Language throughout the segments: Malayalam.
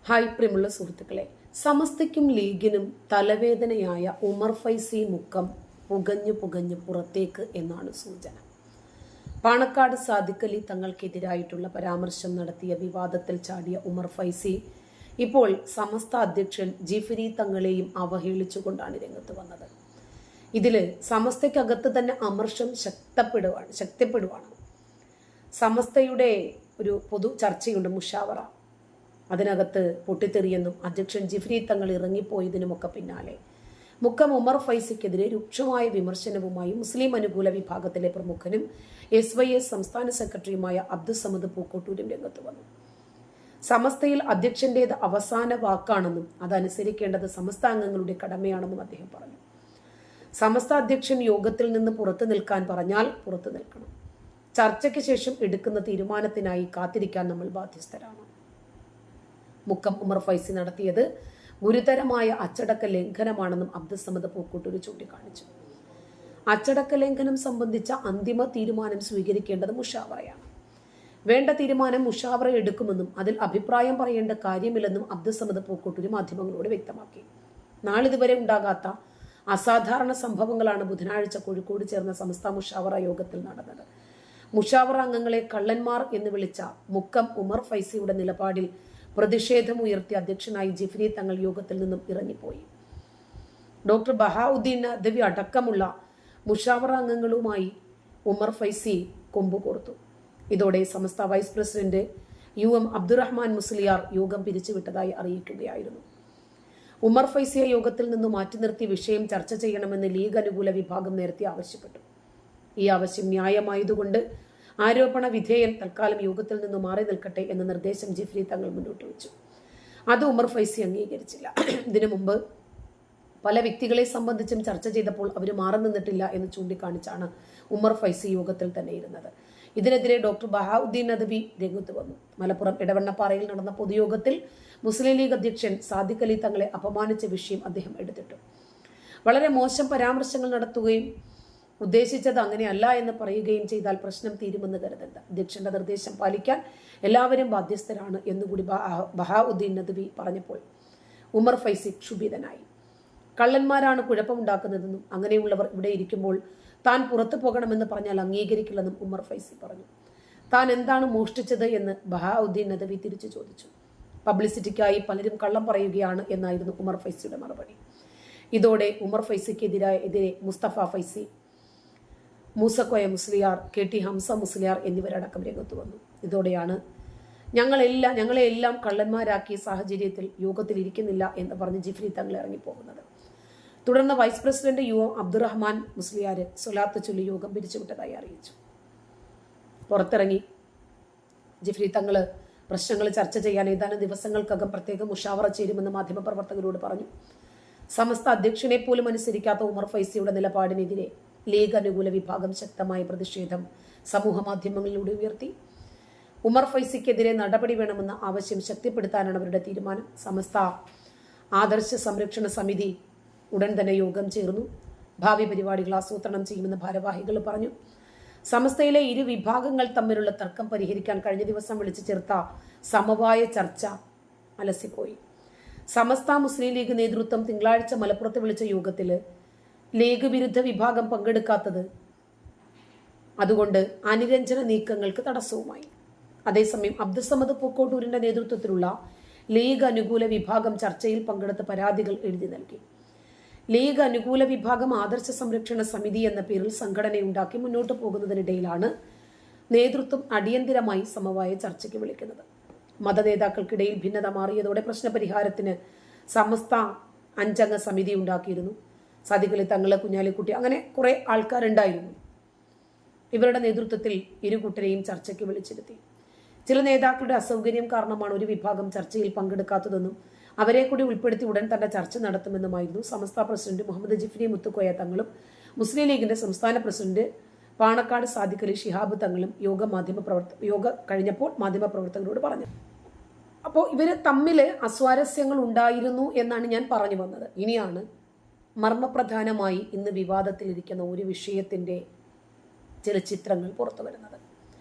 ഹായ് പ്രിയമുള്ള സുഹൃത്തുക്കളെ, സമസ്തയ്ക്കും ലീഗിനും തലവേദനയായ ഉമർ ഫൈസി മുക്കം പുകഞ്ഞു പുകഞ്ഞു പുറത്തേക്ക് എന്നാണ് സൂചന. പാണക്കാട് സാദിഖ് അലി തങ്ങൾക്കെതിരായിട്ടുള്ള പരാമർശം നടത്തിയ വിവാദത്തിൽ ചാടിയ ഉമർ ഫൈസി ഇപ്പോൾ സമസ്ത അധ്യക്ഷൻ ജിഫ്രി തങ്ങളെയും അവഹേളിച്ചുകൊണ്ടാണ് രംഗത്ത് വന്നത്. ഇതില് സമസ്തയ്ക്കകത്ത് തന്നെ അമർഷം ശക്തിപ്പെടുവാണ്. സമസ്തയുടെ ഒരു പൊതു ചർച്ചയുണ്ട്, മുഷാവറ. അതിനകത്ത് പൊട്ടിത്തെറിയെന്നും അധ്യക്ഷൻ ജിഫ്രി തങ്ങൾ ഇറങ്ങിപ്പോയതിനുമൊക്കെ പിന്നാലെ മുക്കം ഉമർ ഫൈസിക്കെതിരെ രൂക്ഷമായ വിമർശനവുമായി മുസ്ലിം അനുകൂല വിഭാഗത്തിലെ പ്രമുഖനും SYS സംസ്ഥാന സെക്രട്ടറിയുമായ അബ്ദുസമദ് പൂക്കോട്ടൂരും രംഗത്ത് വന്നു. സമസ്തയിൽ അധ്യക്ഷന്റേത് അവസാന വാക്കാണെന്നും അതനുസരിക്കേണ്ടത് സമസ്ത അംഗങ്ങളുടെ കടമയാണെന്നും അദ്ദേഹം പറഞ്ഞു. സമസ്ത അധ്യക്ഷൻ യോഗത്തിൽ നിന്ന് പുറത്തു നിൽക്കാൻ പറഞ്ഞാൽ പുറത്തു നിൽക്കണം. ചർച്ചയ്ക്ക് ശേഷം എടുക്കുന്ന തീരുമാനത്തിനായി കാത്തിരിക്കാൻ നമ്മൾ ബാധ്യസ്ഥരാണ്. മുക്കം ഉമർ ഫൈസി നടത്തിയത് ഗുരുതരമായ അച്ചടക്ക ലംഘനമാണെന്നും അബ്ദുസമദ് പൂക്കോട്ടൂർ ചൂണ്ടിക്കാണിച്ചു. അച്ചടക്ക ലംഘനം സംബന്ധിച്ച അന്തിമ തീരുമാനം സ്വീകരിക്കേണ്ടത് മുഷാവറയാണ്. വേണ്ട തീരുമാനം മുഷാവറ എടുക്കുമെന്നും അതിൽ അഭിപ്രായം പറയേണ്ട കാര്യമില്ലെന്നും അബ്ദുസമദ് പൂക്കോട്ടൂർ മാധ്യമങ്ങളോട് വ്യക്തമാക്കി. നാളിതുവരെ ഉണ്ടാകാത്ത അസാധാരണ സംഭവങ്ങളാണ് ബുധനാഴ്ച കോഴിക്കോട് ചേർന്ന സമസ്ത മുഷാവറ യോഗത്തിൽ നടന്നത്. മുഷാവറ അംഗങ്ങളെ കള്ളന്മാർ എന്ന് വിളിച്ച മുക്കം ഉമർ ഫൈസിയുടെ നിലപാടിൽ പ്രതിഷേധമുയർത്തി അധ്യക്ഷനായി ജിഫ്രി തങ്ങൾ യോഗത്തിൽ നിന്നും ഇറങ്ങിപ്പോയി. ഡോക്ടർ ബഹാഉദ്ദീൻ നദ്വി അടക്കമുള്ള മുഷാവറ അംഗങ്ങളുമായി ഉമർ ഫൈസി കൊമ്പുകോർത്തു. ഇതോടെ Samastha vice president UM Abdurahman Musliyar യോഗം പിരിച്ചുവിട്ടതായി അറിയിക്കുകയായിരുന്നു. ഉമർ ഫൈസിയെ യോഗത്തിൽ നിന്ന് മാറ്റി നിർത്തി വിഷയം ചർച്ച ചെയ്യണമെന്ന് ലീഗ് അനുകൂല വിഭാഗം നേരത്തെ ആവശ്യപ്പെട്ടു. ഈ ആവശ്യം ന്യായമായതുകൊണ്ട് ആരോപണ വിധേയൻ തൽക്കാലം യോഗത്തിൽ നിന്ന് മാറി നിൽക്കട്ടെ എന്ന നിർദ്ദേശം ജിഫ്രി തങ്ങൾ മുന്നോട്ട് വെച്ചു. അത് ഉമർ ഫൈസി അംഗീകരിച്ചില്ല. ഇതിനു മുമ്പ് പല വ്യക്തികളെ സംബന്ധിച്ചും ചർച്ച ചെയ്തപ്പോൾ അവർ മാറി നിന്നിട്ടില്ല എന്ന് ചൂണ്ടിക്കാണിച്ചാണ് ഉമർ ഫൈസി യോഗത്തിൽ തന്നെ ഇരുന്നത്. ഇതിനെതിരെ ഡോക്ടർ ബഹാഉദ്ദീൻ നദ്വി രംഗത്ത് വന്നു. മലപ്പുറം ഇടവണ്ണപ്പാറയിൽ നടന്ന പൊതുയോഗത്തിൽ മുസ്ലിം ലീഗ് അധ്യക്ഷൻ സാദിഖ് അലി തങ്ങളെ അപമാനിച്ച വിഷയം അദ്ദേഹം എടുത്തിട്ടു. വളരെ മോശം പരാമർശങ്ങൾ നടത്തുകയും ഉദ്ദേശിച്ചത് അങ്ങനെയല്ല എന്ന് പറയുകയും ചെയ്താൽ പ്രശ്നം തീരുമെന്ന് കരുതരുത്. അധ്യക്ഷന്റെ നിർദ്ദേശം പാലിക്കാൻ എല്ലാവരും ബാധ്യസ്ഥരാണ് എന്നുകൂടി ബഹാഉദ്ദീൻ നദ്വി പറഞ്ഞപ്പോൾ ഉമർ ഫൈസി ക്ഷുഭിതനായി. കള്ളന്മാരാണ് കുഴപ്പമുണ്ടാക്കുന്നതെന്നും അങ്ങനെയുള്ളവർ ഇവിടെ ഇരിക്കുമ്പോൾ താൻ പുറത്തു പോകണമെന്ന് പറഞ്ഞാൽ അംഗീകരിക്കില്ലെന്നും ഉമർ ഫൈസി പറഞ്ഞു. താൻ എന്താണ് മോഷ്ടിച്ചത് എന്ന് ബഹാഉദ്ദീൻ നദ്വി തിരിച്ചു ചോദിച്ചു. പബ്ലിസിറ്റിക്കായി പലരും കള്ളം പറയുകയാണ് എന്നായിരുന്നു ഉമർ ഫൈസിയുടെ മറുപടി. ഇതോടെ ഉമർ ഫൈസിക്കെതിരെ മുസ്തഫ ഫൈസി, മൂസക്കോയ മുസ്ലിയാർ, KT ഹംസ മുസ്ലിയാർ എന്നിവരടക്കം രംഗത്ത് വന്നു. ഇതോടെയാണ് ഞങ്ങളെല്ലാം കള്ളന്മാരാക്കിയ സാഹചര്യത്തിൽ യോഗത്തിൽ ഇരിക്കുന്നില്ല എന്ന് പറഞ്ഞ് ജിഫ്രി തങ്ങൾ ഇറങ്ങിപ്പോകുന്നത്. തുടർന്ന് vice president UM Abdurahman Musliyar സ്വലാത്ത് ചൊല്ലി യോഗം പിരിച്ചുവിട്ടതായി അറിയിച്ചു. പുറത്തിറങ്ങി ജിഫ്രി തങ്ങൾ പ്രശ്നങ്ങൾ ചർച്ച ചെയ്യാൻ ഏതാനും ദിവസങ്ങൾക്കകം പ്രത്യേക മുഷാവറ ചേരുമെന്ന് മാധ്യമപ്രവർത്തകരോട് പറഞ്ഞു. സമസ്ത അധ്യക്ഷനെ പോലും അനുസരിക്കാത്ത ഉമർ ഫൈസിയുടെ നിലപാടിനെതിരെ ലീഗ് അനുകൂല വിഭാഗം ശക്തമായ പ്രതിഷേധം സമൂഹ മാധ്യമങ്ങളിലൂടെ ഉയർത്തി. ഉമർ ഫൈസിക്കെതിരെ നടപടി വേണമെന്ന ആവശ്യം ശക്തിപ്പെടുത്താനാണ് അവരുടെ തീരുമാനം. സമസ്ത ആദർശ സംരക്ഷണ സമിതി ഉടൻ തന്നെ യോഗം ചേർന്നു. ഭാവി പരിപാടികൾ ആസൂത്രണം ചെയ്യുമെന്ന് ഭാരവാഹികൾ പറഞ്ഞു. സമസ്തയിലെ ഇരു വിഭാഗങ്ങൾ തമ്മിലുള്ള തർക്കം പരിഹരിക്കാൻ കഴിഞ്ഞ ദിവസം വിളിച്ചു ചേർത്ത സമവായ ചർച്ച അലസിപ്പോയി. സമസ്ത മുസ്ലിം ലീഗ് നേതൃത്വം തിങ്കളാഴ്ച മലപ്പുറത്ത് വിളിച്ച യോഗത്തിൽ ലീഗ് വിരുദ്ധ വിഭാഗം പങ്കെടുക്കാത്തത് അതുകൊണ്ട് അനുരഞ്ജന നീക്കങ്ങൾക്ക് തടസ്സവുമായി. അതേസമയം അബ്ദുസമദ് പൂക്കോട്ടൂരിന്റെ നേതൃത്വത്തിലുള്ള ലീഗ് അനുകൂല വിഭാഗം ചർച്ചയിൽ പങ്കെടുത്ത പരാതികൾ എഴുതി നൽകി. ലീഗ് അനുകൂല വിഭാഗം ആദർശ സംരക്ഷണ സമിതി എന്ന പേരിൽ സംഘടനയുണ്ടാക്കി മുന്നോട്ട് പോകുന്നതിനിടയിലാണ് നേതൃത്വം അടിയന്തിരമായി സമവായ ചർച്ചയ്ക്ക് വിളിക്കുന്നത്. മതനേതാക്കൾക്കിടയിൽ ഭിന്നത മാറിയതോടെ പ്രശ്നപരിഹാരത്തിന് സമസ്ത 5 അംഗ സമിതി ഉണ്ടാക്കിയിരുന്നു. സാദിഖ് അലി തങ്ങള്, കുഞ്ഞാലിക്കുട്ടി, അങ്ങനെ കുറെ ആൾക്കാരുണ്ടായിരുന്നു. ഇവരുടെ നേതൃത്വത്തിൽ ഇരുകൂട്ടരെയും ചർച്ചയ്ക്ക് വിളിച്ചിരുത്തി. ചില നേതാക്കളുടെ അസൗകര്യം കാരണമാണ് ഒരു വിഭാഗം ചർച്ചയിൽ പങ്കെടുക്കാത്തതെന്നും അവരെ കൂടി ഉൾപ്പെടുത്തി ഉടൻ തന്നെ ചർച്ച നടത്തുമെന്നുമായിരുന്നു സമസ്ത പ്രസിഡന്റ് മുഹമ്മദ് ജിഫ്രി മുത്തുക്കോയ തങ്ങളും മുസ്ലിം ലീഗിന്റെ സംസ്ഥാന പ്രസിഡന്റ് പാണക്കാട് സാദിഖ് അലി ശിഹാബ് തങ്ങളും യോഗ കഴിഞ്ഞപ്പോൾ മാധ്യമപ്രവർത്തകരോട് പറഞ്ഞു. അപ്പോൾ ഇവര് തമ്മിൽ അസ്വാരസ്യങ്ങൾ ഉണ്ടായിരുന്നു എന്നാണ് ഞാൻ പറഞ്ഞു വന്നത്. ഇനിയാണ് മർമ്മപ്രധാനമായി ഇന്ന് വിവാദത്തിലിരിക്കുന്ന ഒരു വിഷയത്തിന്റെ ചില ചിത്രങ്ങൾ പുറത്തു വരുന്നത്.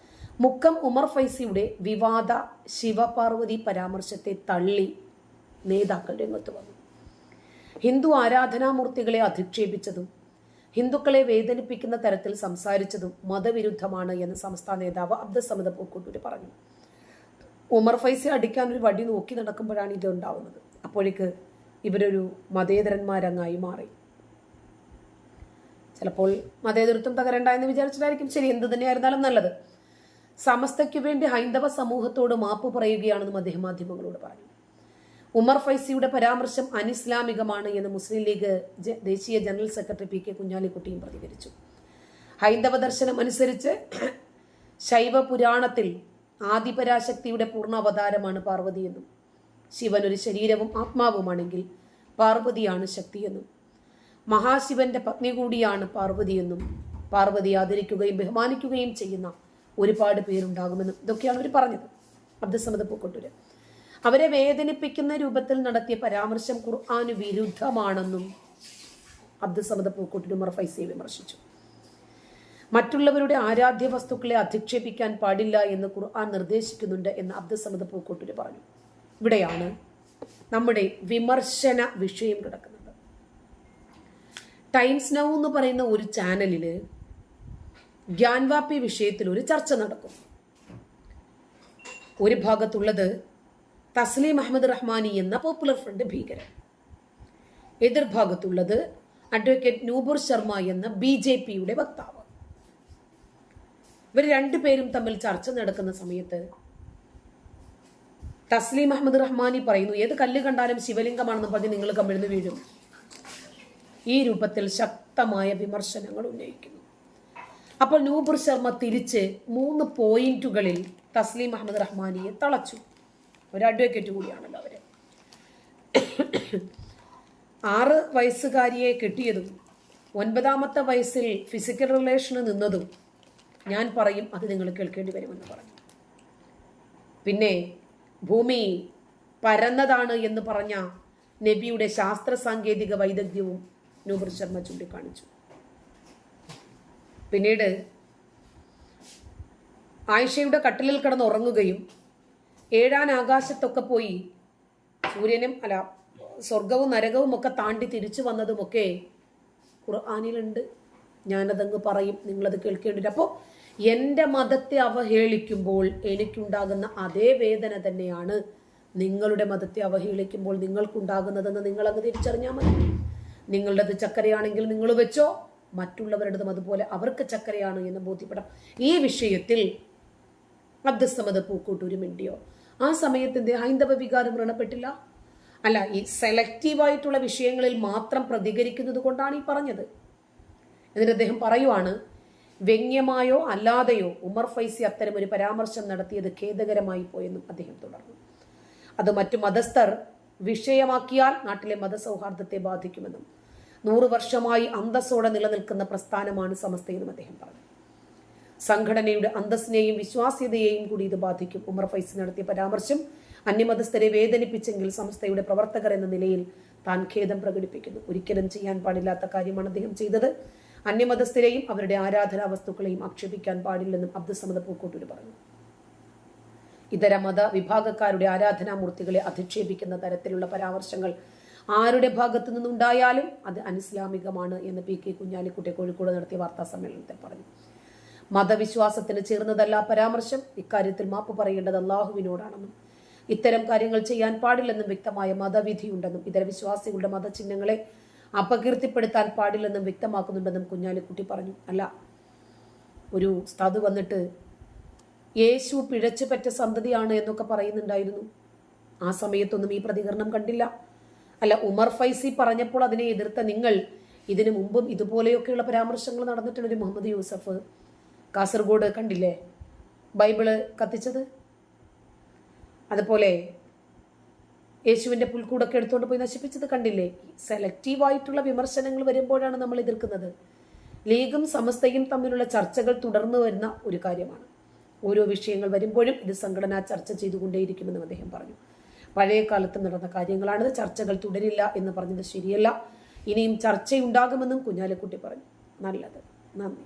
മുക്കം ഉമർ ഫൈസിയുടെ വിവാദ ശിവപാർവതി പരാമർശത്തെ തള്ളി നേതാക്കൾ രംഗത്ത് വന്നു. ഹിന്ദു ആരാധനാമൂർത്തികളെ അധിക്ഷേപിച്ചതും ഹിന്ദുക്കളെ വേദനിപ്പിക്കുന്ന തരത്തിൽ സംസാരിച്ചതും മതവിരുദ്ധമാണ് എന്ന് സംസ്ഥാന നേതാവ് അബ്ദുസ്സമദ് പൂക്കോട്ടൂർ പറഞ്ഞു. ഉമർ ഫൈസി അടിക്കാൻ ഒരു വടി നോക്കി നടക്കുമ്പോഴാണ് ഇത് ഉണ്ടാവുന്നത്. അപ്പോഴേക്ക് ഇവരൊരു മതേതരന്മാരങ്ങായി മാറി. ചിലപ്പോൾ മതേതരത്വം തകരണ്ട എന്ന് വിചാരിച്ചിട്ടായിരിക്കും. ശരി, എന്ത് തന്നെയായിരുന്നാലും നല്ലത്. സമസ്തയ്ക്കു വേണ്ടി ഹൈന്ദവ സമൂഹത്തോട് മാപ്പ് പറയുകയാണെന്നും അദ്ദേഹം മാധ്യമങ്ങളോട് പറഞ്ഞു. ഉമർ ഫൈസിയുടെ പരാമർശം അനിസ്ലാമികമാണ് എന്ന് മുസ്ലിം ലീഗ് ദേശീയ ജനറൽ സെക്രട്ടറി പി കെ കുഞ്ഞാലിക്കുട്ടിയും പ്രതികരിച്ചു. ഹൈന്ദവ ദർശനം അനുസരിച്ച് ശൈവ പുരാണത്തിൽ ആദിപരാശക്തിയുടെ പൂർണ്ണ അവതാരമാണ് പാർവതിയെന്നും ശിവൻ ഒരു ശരീരവും ആത്മാവുമാണെങ്കിൽ പാർവതിയാണ് ശക്തിയെന്നും മഹാശിവന്റെ പത്നി കൂടിയാണ് പാർവതിയെന്നും പാർവതി ആദരിക്കുകയും ബഹുമാനിക്കുകയും ചെയ്യുന്ന ഒരുപാട് പേരുണ്ടാകുമെന്നും ഇതൊക്കെയാണ് അവർ പറഞ്ഞത്. അബ്ദുസ്സമദ് പൂക്കോട്ടൂർ അവരെ വേദനിപ്പിക്കുന്ന രൂപത്തിൽ നടത്തിയ പരാമർശം ഖുർആന് വിരുദ്ധമാണെന്നും അബ്ദുസ്സമദ് പൂക്കോട്ടൂർ ഉമർ ഫൈസിയെ വിമർശിച്ചു. മറ്റുള്ളവരുടെ ആരാധ്യ വസ്തുക്കളെ അധിക്ഷേപിക്കാൻ പാടില്ല എന്ന് ഖുർആൻ നിർദ്ദേശിക്കുന്നുണ്ട് എന്ന് അബ്ദുസ്സമദ് പൂക്കോട്ടൂർ പറഞ്ഞു. ഇവിടെയാണ് നമ്മുടെ വിമർശന വിഷയം കിടക്കുന്നത്. ടൈംസ് നൗ എന്ന് പറയുന്ന ഒരു ചാനലിൽ ഗ്യാൻവാപ്പി വിഷയത്തിൽ ഒരു ചർച്ച നടക്കും. ഒരു ഭാഗത്തുള്ളത് തസ്ലീം അഹമ്മദ് റഹ്മാനി എന്ന പോപ്പുലർ ഫ്രണ്ട് ഭീകരൻ, എതിർഭാഗത്തുള്ളത് അഡ്വക്കേറ്റ് നൂപുർ ശർമ്മ എന്ന BJPയുടെ വക്താവ്. ഇവർ രണ്ടുപേരും തമ്മിൽ ചർച്ച നടക്കുന്ന സമയത്ത് തസ്ലീം അഹമ്മദ് റഹ്മാനി പറയുന്നു, ഏത് കല്ല് കണ്ടാലും ശിവലിംഗമാണെന്ന് പറഞ്ഞ് നിങ്ങൾ കമിഴ്ന്ന് വീഴും. ഈ രൂപത്തിൽ ശക്തമായ വിമർശനങ്ങൾ ഉന്നയിക്കുന്നു. അപ്പോൾ നൂപുർ ശർമ്മ തിരിച്ച് 3 പോയിന്റുകളിൽ തസ്ലീം അഹമ്മദ് റഹ്മാനിയെ തളച്ചു. ഒരു അഡ്വക്കേറ്റ് കൂടിയാണല്ലോ അവര്. 6 വയസ്സുകാരിയെ കെട്ടിയതും 9ാമത്തെ വയസ്സിൽ ഫിസിക്കൽ റിലേഷന് നിന്നതും ഞാൻ പറയും അത് നിങ്ങൾ കേൾക്കേണ്ടി വരുമെന്ന് പറഞ്ഞു. പിന്നെ ഭൂമി പരന്നതാണ് എന്ന് പറഞ്ഞ നബിയുടെ ശാസ്ത്ര സാങ്കേതിക വൈദഗ്ധ്യവും നൂപുർ ശർമ്മ ചൂണ്ടിക്കാണിച്ചു. പിന്നീട് ആയിഷയുടെ കട്ടിലിൽ കിടന്ന് ഉറങ്ങുകയും 7 ആകാശത്തൊക്കെ പോയി സ്വർഗവും നരകവും ഒക്കെ താണ്ടി തിരിച്ചു വന്നതുമൊക്കെ ഖുർആനിലുണ്ട്. ഞാനതങ്ങ് പറയും, നിങ്ങളത് കേൾക്കേണ്ടി. അപ്പോൾ എൻ്റെ മതത്തെ അവഹേളിക്കുമ്പോൾ എനിക്കുണ്ടാകുന്ന അതേ വേദന തന്നെയാണ് നിങ്ങളുടെ മതത്തെ അവഹേളിക്കുമ്പോൾ നിങ്ങൾക്കുണ്ടാകുന്നതെന്ന് നിങ്ങളങ്ങ് തിരിച്ചറിഞ്ഞാൽ മതി. നിങ്ങളുടേത് ചക്കരയാണെങ്കിൽ നിങ്ങൾ വെച്ചോ, മറ്റുള്ളവരുടേതും അതുപോലെ അവർക്ക് ചക്കരയാണ് എന്ന് ബോധ്യപ്പെടാം. ഈ വിഷയത്തിൽ അബ്ദുസ്സമദ് പൂക്കോട്ടൂർ മിണ്ടിയോ? ആ സമയത്തിന്റെ ഹൈന്ദവ വികാരം വ്രണപ്പെട്ടില്ല. അല്ല, ഈ സെലക്റ്റീവായിട്ടുള്ള വിഷയങ്ങളിൽ മാത്രം പ്രതികരിക്കുന്നത് കൊണ്ടാണ് ഈ പറഞ്ഞത്. എന്നിട്ട് അദ്ദേഹം പറയുവാണ്, വ്യംഗ്യമായോ അല്ലാതെയോ ഉമർ ഫൈസി അത്തരം ഒരു പരാമർശം നടത്തിയത് ഖേദകരമായി പോയെന്നും അദ്ദേഹം തുടർന്നു. അത് മറ്റു മതസ്ഥർ വിഷയമാക്കിയാൽ നാട്ടിലെ മതസൗഹാർദ്ദത്തെ ബാധിക്കുമെന്നും 100 വർഷമായി അന്തസ്സോടെ നിലനിൽക്കുന്ന പ്രസ്ഥാനമാണ് സമസ്തയെന്നും അദ്ദേഹം പറഞ്ഞു. സംഘടനയുടെ അന്തസ്സിനെയും വിശ്വാസ്യതയെയും കൂടി ഇത് ബാധിക്കും. ഉമർ ഫൈസി നടത്തിയ പരാമർശം അന്യമതസ്ഥരെ വേദനിപ്പിച്ചെങ്കിൽ സമസ്തയുടെ പ്രവർത്തകർ എന്ന നിലയിൽ താൻ ഖേദം പ്രകടിപ്പിക്കുന്നു. ഒരിക്കലും ചെയ്യാൻ പാടില്ലാത്ത കാര്യമാണ് അദ്ദേഹം ചെയ്തത്. അന്യമതസ്ഥരെയും അവരുടെ ആരാധനാ വസ്തുക്കളെയും ആക്ഷേപിക്കാൻ പാടില്ലെന്നും അബ്ദുസ്സമദ് പൂക്കോട്ടൂർ പറഞ്ഞു. ഇതര മത വിഭാഗക്കാരുടെ ആരാധനാമൂർത്തികളെ അധിക്ഷേപിക്കുന്ന തരത്തിലുള്ള പരാമർശങ്ങൾ ആരുടെ ഭാഗത്തു നിന്നുണ്ടായാലും അത് അനിസ്ലാമികമാണ് എന്ന് പി കെ കുഞ്ഞാലിക്കുട്ടി കോഴിക്കോട് നടത്തിയ വാർത്താ സമ്മേളനത്തിൽ പറഞ്ഞു. മതവിശ്വാസത്തിന് ചേർന്നതല്ല പരാമർശം. ഇക്കാര്യത്തിൽ മാപ്പ് പറയേണ്ടത് അള്ളാഹുവിനോടാണെന്നും ഇത്തരം കാര്യങ്ങൾ ചെയ്യാൻ പാടില്ലെന്നും വ്യക്തമായ മതവിധിയുണ്ടെന്നും ഇതര വിശ്വാസികളുടെ മതചിഹ്നങ്ങളെ അപകീർത്തിപ്പെടുത്താൻ പാടില്ലെന്നും വ്യക്തമാക്കുന്നുണ്ടെന്നും കുഞ്ഞാലിക്കുട്ടി പറഞ്ഞു. അല്ല, ഒരു ഉസ്താദ് വന്നിട്ട് യേശു പിഴച്ചു പറ്റ സന്തതിയാണ് എന്നൊക്കെ പറയുന്നുണ്ടായിരുന്നു. ആ സമയത്തൊന്നും ഈ പ്രതികരണം കണ്ടില്ല. അല്ല, ഉമർ ഫൈസി പറഞ്ഞപ്പോൾ അതിനെ എതിർത്ത നിങ്ങൾ ഇതിനു മുമ്പും ഇതുപോലെയൊക്കെയുള്ള പരാമർശങ്ങൾ നടന്നിട്ടുള്ളൊരു മുഹമ്മദ് യൂസഫ് കാസർഗോഡ് കണ്ടില്ലേ ബൈബിള് കത്തിച്ചത്? അതുപോലെ യേശുവിന്റെ പുൽക്കൂടൊക്കെ എടുത്തുകൊണ്ട് പോയി നശിപ്പിച്ചത് കണ്ടില്ലേ? സെലക്റ്റീവായിട്ടുള്ള വിമർശനങ്ങൾ വരുമ്പോഴാണ് നമ്മൾ എതിർക്കുന്നത്. ലീഗും സമസ്തയും തമ്മിലുള്ള ചർച്ചകൾ തുടർന്നു വരുന്ന ഒരു കാര്യമാണ്. ഓരോ വിഷയങ്ങൾ വരുമ്പോഴും ഇത് സംഘടന ചർച്ച ചെയ്തുകൊണ്ടേയിരിക്കുമെന്നും അദ്ദേഹം പറഞ്ഞു. പഴയ കാലത്ത് നടന്ന കാര്യങ്ങളാണിത്, ചർച്ചകൾ തുടരില്ല എന്ന് പറഞ്ഞത് ശരിയല്ല. ഇനിയും ചർച്ചയുണ്ടാകുമെന്നും കുഞ്ഞാലിക്കുട്ടി പറഞ്ഞു. നല്ലത്, നന്ദി.